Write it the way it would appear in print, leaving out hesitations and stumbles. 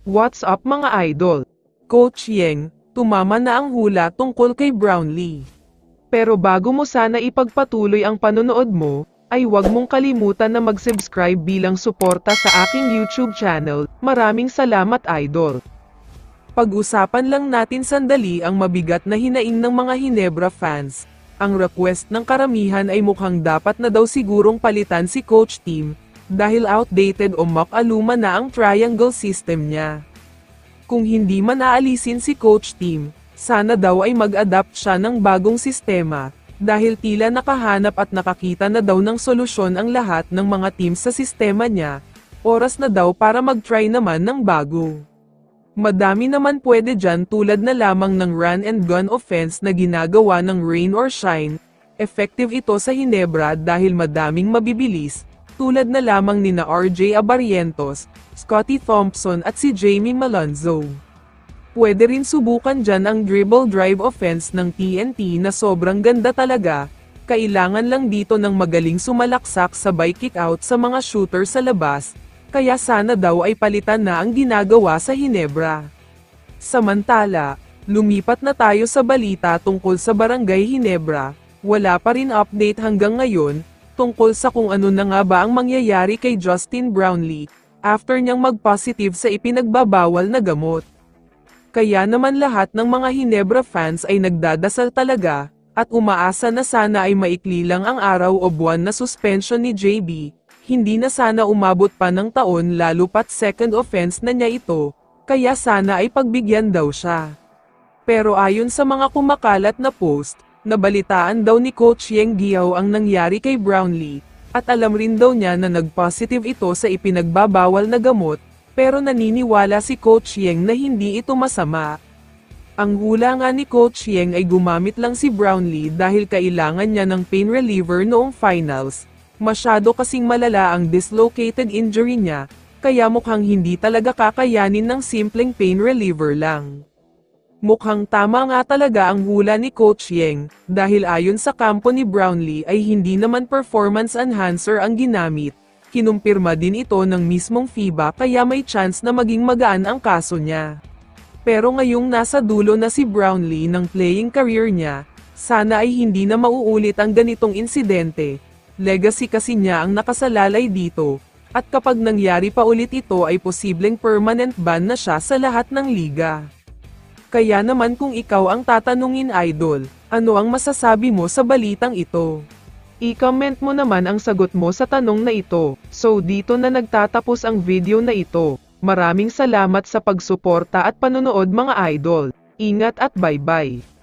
What's up mga idol? Coach Yeng, tumama na ang hula tungkol kay Brownlee. Pero bago mo sana ipagpatuloy ang panonood mo, ay huwag mong kalimutan na mag-subscribe bilang suporta sa aking YouTube channel. Maraming salamat idol. Pag-usapan lang natin sandali ang mabigat na hinaing ng mga Hinebra fans. Ang request ng karamihan ay mukhang dapat na daw sigurong palitan si Coach Tim, dahil outdated o makaluma na ang triangle system niya. Kung hindi man aalisin si Coach Tim, sana daw ay mag-adapt siya ng bagong sistema, dahil tila nakahanap at nakakita na daw ng solusyon ang lahat ng mga teams sa sistema niya. Oras na daw para mag-try naman ng bago. Madami naman pwede dyan tulad na lamang ng run and gun offense na ginagawa ng Rain or Shine. Effective ito sa Hinebra dahil madaming mabibilis, tulad na lamang nina RJ Abarrientos, Scottie Thompson at si Jamie Malonzo. Pwede rin subukan dyan ang dribble drive offense ng TNT na sobrang ganda talaga. Kailangan lang dito ng magaling sumalaksak sabay kick out sa mga shooter sa labas. Kaya sana daw ay palitan na ang ginagawa sa Hinebra. Samantala, lumipat na tayo sa balita tungkol sa Barangay Hinebra. Wala pa rin update hanggang ngayon, tungkol sa kung ano na nga ba ang mangyayari kay Justin Brownlee, after niyang mag-positive sa ipinagbabawal na gamot. Kaya naman lahat ng mga Hinebra fans ay nagdadasal talaga, at umaasa na sana ay maikli lang ang araw o buwan na suspension ni JB. Hindi na sana umabot pa ng taon lalo pat second offense na niya ito, kaya sana ay pagbigyan daw siya. Pero ayon sa mga kumakalat na post, nabalitaan daw ni Coach Yeng Guiao ang nangyari kay Brownlee, at alam rin daw niya na nag-positive ito sa ipinagbabawal na gamot, pero naniniwala si Coach Yeng na hindi ito masama. Ang hula nga ni Coach Yeng ay gumamit lang si Brownlee dahil kailangan niya ng pain reliever noong finals. Masyado kasing malala ang dislocated injury niya, kaya mukhang hindi talaga kakayanin ng simpleng pain reliever lang. Mukhang tama nga talaga ang hula ni Coach Yeng, dahil ayon sa kampo ni Brownlee ay hindi naman performance enhancer ang ginamit. Kinumpirma din ito ng mismong FIBA kaya may chance na maging magaan ang kaso niya. Pero ngayong nasa dulo na si Brownlee ng playing career niya, sana ay hindi na mauulit ang ganitong insidente. Legacy kasi niya ang nakasalalay dito, at kapag nangyari pa ulit ito ay posibleng permanent ban na siya sa lahat ng liga. Kaya naman kung ikaw ang tatanungin idol, ano ang masasabi mo sa balitang ito? I-comment mo naman ang sagot mo sa tanong na ito. So dito na nagtatapos ang video na ito. Maraming salamat sa pagsuporta at panonood mga idol. Ingat at bye-bye.